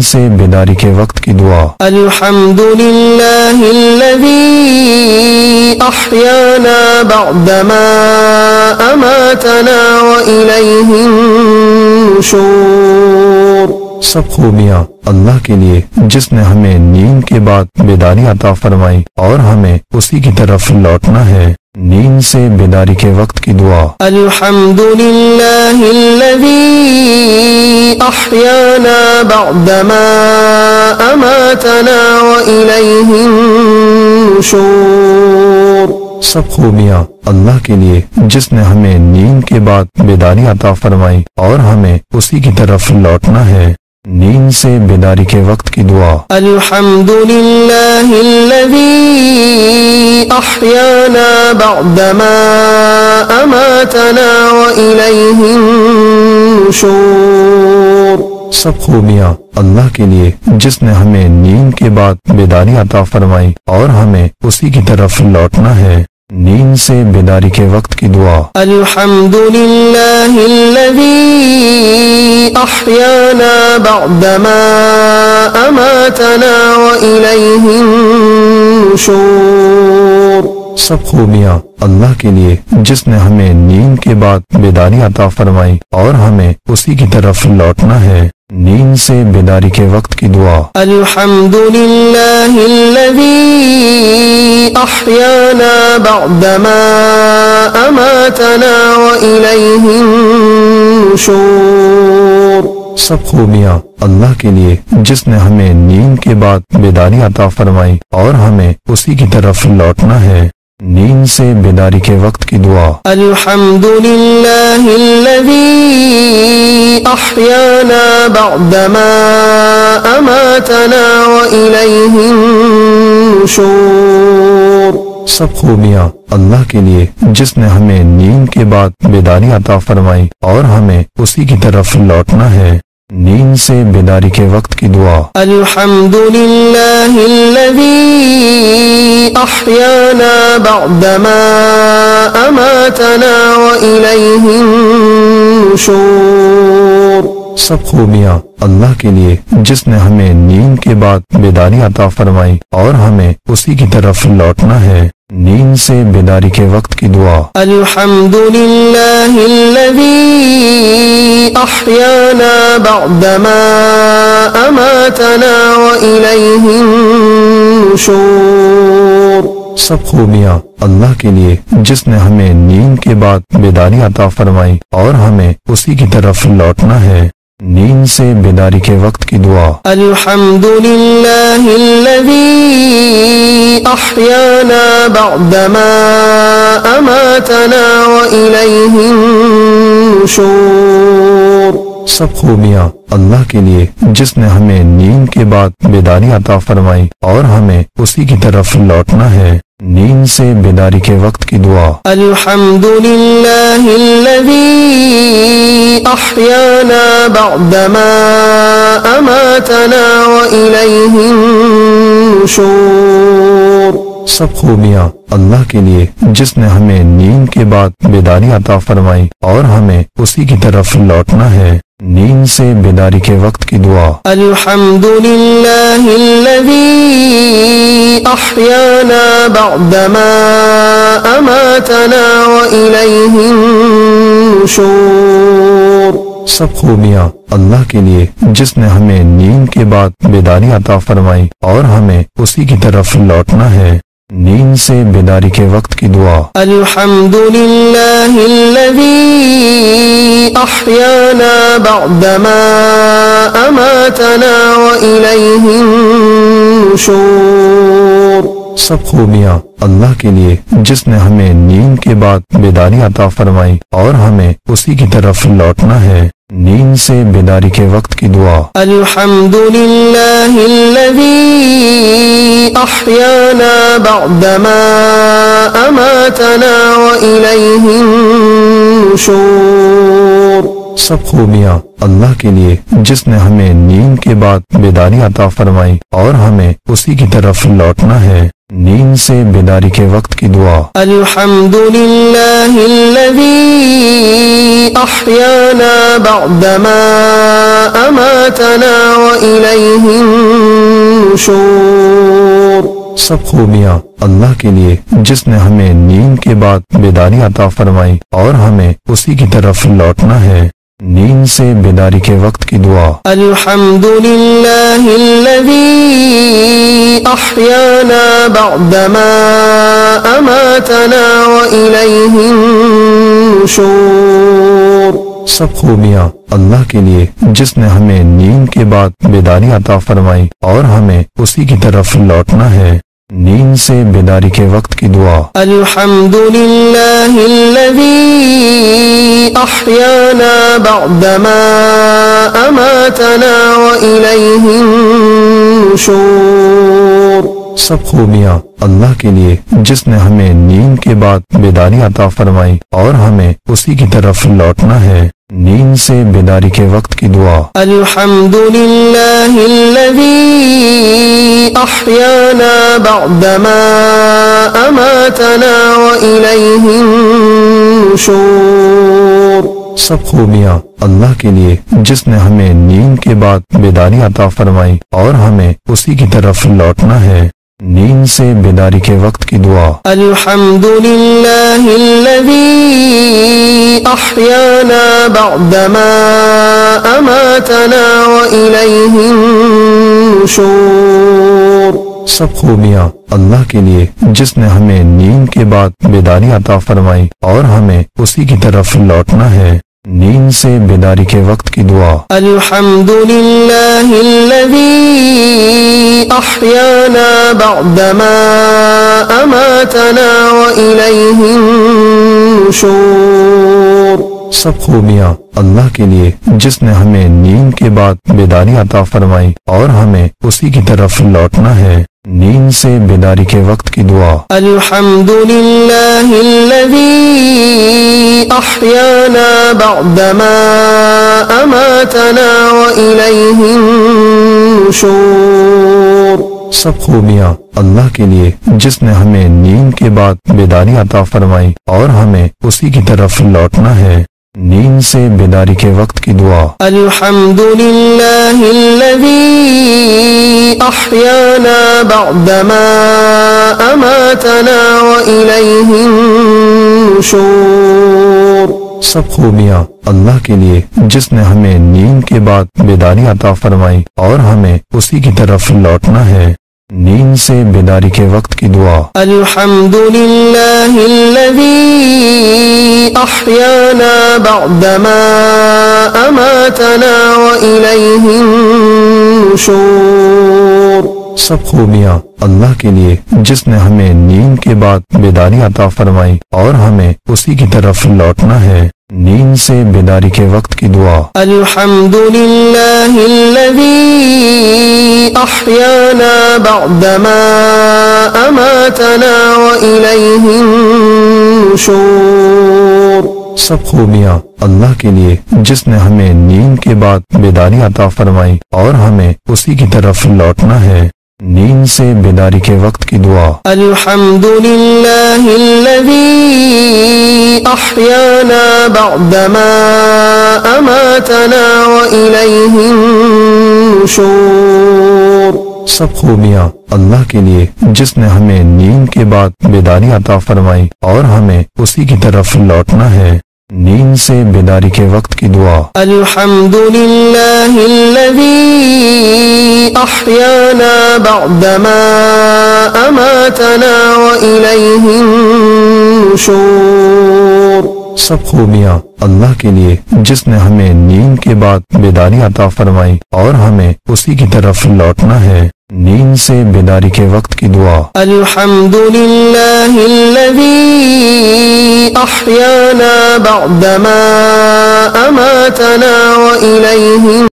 نیند سے بیداری کے وقت کی دعا۔ الحمد للہ الذی احیانا بعدما اماتنا وإلیہ النشور۔ سب خوبیاں اللہ کے لیے جس نے ہمیں نیند کے بعد بیداری عطا فرمائی اور ہمیں اسی کی طرف لوٹنا ہے۔ نیند سے بیداری کے وقت کی دعا۔ الحمد للہ الذی احیانا بعدما اماتنا وإلیہ النشور۔ سب خوبیاں اللہ کے لیے جس نے ہمیں نیند کے بعد بیداری عطا فرمائی اور ہمیں اسی کی طرف لوٹنا ہے۔ نیند سے بیداری کے وقت کی دعا۔ الحمد للہ الذی احیانا بعدما اماتنا وإلیہ النشور۔ سب خوبیاں اللہ کے لیے جس نے ہمیں نیند کے بعد بیداری عطا فرمائی اور ہمیں اسی کی طرف لوٹنا ہے۔ نیند سے بیداری کے وقت کی دعا۔ الحمد للہ الذی احیانا بعدما اماتنا وإلیہ النشور۔ سب خوبیاں اللہ کے لیے جس نے ہمیں نیند کے بعد بیداری عطا فرمائی اور ہمیں اسی کی طرف لوٹنا ہے۔ نیند سے بیداری کے وقت کی دعا۔ الحمد للہ الذی احیانا بعدما اماتنا وإلیہ النشور۔ سب خوبیاں اللہ کے لیے جس نے ہمیں نیند کے بعد بیداری عطا فرمائی اور ہمیں اسی کی طرف لوٹنا ہے۔ نیند سے بیداری کے وقت کی دعا۔ الحمد للہ الذی احیانا بعدما اماتنا وإلیہ النشور۔ سب خوبیاں اللہ کے لیے جس نے ہمیں نیند کے بعد بیداری عطا فرمائی اور ہمیں اسی کی طرف لوٹنا ہے۔ نیند سے بیداری کے وقت کی دعا۔ الحمد للہ الذی احیانا بعدما اماتنا وإلیہ النشور۔ سب خوبیاں اللہ کے لیے جس نے ہمیں نیند کے بعد بیداری عطا فرمائی اور ہمیں اسی کی طرف لوٹنا ہے۔ نیند سے بیداری کے وقت کی دعا۔ الحمد للہ الذی احیانا بعدما اماتنا وإلیہ النشور۔ سب خوبیاں اللہ کے لیے جس نے ہمیں نیند کے بعد بیداری عطا فرمائی اور ہمیں اسی کی طرف لوٹنا ہے۔ نیند سے بیداری کے وقت کی دعا۔ الحمد للہ الذی احیانا بعدما اماتنا وإلیہ النشور۔ سب خوبیاں اللہ کے لیے جس نے ہمیں نیند کے بعد بیداری عطا فرمائی اور ہمیں اسی کی طرف لوٹنا ہے۔ نیند سے بیداری کے وقت کی دعا۔ الحمد للہ الذی احیانا بعدما اماتنا وإلیہ النشور۔ سب خوبیاں اللہ کے لیے جس نے ہمیں نیند کے بعد بیداری عطا فرمائی اور ہمیں اسی کی طرف لوٹنا ہے۔ نیند سے بیداری کے وقت کی دعا۔ الحمد للہ الذی احیانا بعدما اماتنا وإلیہ النشور۔ سب خوبیاں اللہ کے لیے جس نے ہمیں نیند کے بعد بیداری عطا فرمائی اور ہمیں اسی کی طرف لوٹنا ہے۔ نیند سے بیداری کے وقت کی دعا۔ الحمد للہ الذی احیانا بعدما اماتنا وإلیہ النشور۔ سب خوبیاں اللہ کے لیے جس نے ہمیں نیند کے بعد بیداری عطا فرمائی اور ہمیں اسی کی طرف لوٹنا ہے۔ نیند سے بیداری کے وقت کی دعا۔ الحمد للہ الذی احیانا بعدما اماتنا وإلیہ النشور۔ سب خوبیاں اللہ کے لیے جس نے ہمیں نیند کے بعد بیداری عطا فرمائی اور ہمیں اسی کی طرف لوٹنا ہے۔ نیند سے بیداری کے وقت کی دعا۔ الحمد للہ الذی احیانا بعدما اماتنا أماتنا وإليه النشور سب خوبیاں اللہ کے لیے جس نے ہمیں نیند کے بعد بیداری عطا فرمائی اور ہمیں اسی کی طرف لوٹنا ہے۔ نیند سے بیداری کے وقت کی دعا۔ الحمد لله الذي أحيانا بعدما أماتنا وإليه النشور سب خوبیاں اللہ کے لیے جس نے ہمیں نیند کے بعد بیداری عطا فرمائی اور ہمیں اسی کی طرف لوٹنا ہے۔ نیند سے بیداری کے وقت کی دعا۔ الحمد لله الذي أحيانا بعدما أماتنا وإليه النشور سب خوبیاں اللہ کے لیے جس نے ہمیں نیند کے بعد بیداری عطا فرمائی اور ہمیں اسی کی طرف لوٹنا ہے۔ نیند سے بیداری کے وقت کی دعا۔ الحمد لله الذي أحيانا بعدما أماتنا وإليه النشور سب خوبیاں اللہ کے لیے جس نے ہمیں نیند کے بعد بیداری عطا فرمائی اور ہمیں اسی کی طرف لوٹنا ہے۔ نیند سے بیداری کے وقت کی دعا۔ الحمد لله الذي أحيانا بعدما أماتنا وإليه النشور سب خوبیاں اللہ کے لیے جس نے ہمیں نیند کے بعد بیداری عطا فرمائی اور ہمیں اسی کی طرف لوٹنا ہے۔ نیند سے بیداری کے وقت کی دعا۔ الحمد لله الذي أحيانا بعدما أماتنا وإليه النشور سب خوبیاں اللہ کے لیے جس نے ہمیں نیند کے بعد بیداری عطا فرمائی اور ہمیں اسی کی طرف لوٹنا ہے۔ نیند سے بیداری کے وقت کی دعا۔ الحمد لله الذي أحيانا بعدما أماتنا وإليه النشور سب خوبیاں اللہ کے لیے جس نے ہمیں نیند کے بعد بیداری عطا فرمائی اور ہمیں اسی کی طرف لوٹنا ہے۔ نیند سے بیداری کے وقت کی دعا۔ الحمد لله الذي أحيانا بعدما أماتنا وإليه النشور سب خوبیاں اللہ کے لیے جس نے ہمیں نیند کے بعد بیداری عطا فرمائی اور ہمیں اسی کی طرف لوٹنا ہے۔ نیند سے بیداری کے وقت کی دعا۔ الحمد لله الذي أحيانا بعدما أماتنا وإليه النشور سب خوبیاں اللہ کے لیے جس نے ہمیں نیند کے بعد بیداری عطا فرمائی اور ہمیں اسی کی طرف لوٹنا ہے۔ نیند سے بیداری کے وقت کی دعا۔ الحمد لله الذي أحيانا بعدما أماتنا وإليه النشور سب خوبیاں اللہ کے لیے جس نے ہمیں نیند کے بعد بیداری عطا فرمائی اور ہمیں اسی کی طرف لوٹنا ہے۔ نیند سے بیداری کے وقت کی دعا۔ الحمد لله الذي أحيانا بعدما أماتنا وإليه النشور سب خوبیاں اللہ کے لیے جس نے ہمیں نیند کے بعد بیداری عطا فرمائی اور ہمیں اسی کی طرف لوٹنا ہے۔ نیند سے بیداری کے وقت کی دعا۔ الحمد لله الذي أحيانا بعدما أماتنا وإليه النشور سب خوبیاں اللہ کے لیے جس نے ہمیں نیند کے بعد بیداری عطا فرمائی اور ہمیں اسی کی طرف لوٹنا ہے۔ نیند سے بیداری کے وقت کی دعا۔ الحمد لله الذي أحيانا بعدما أماتنا وإليه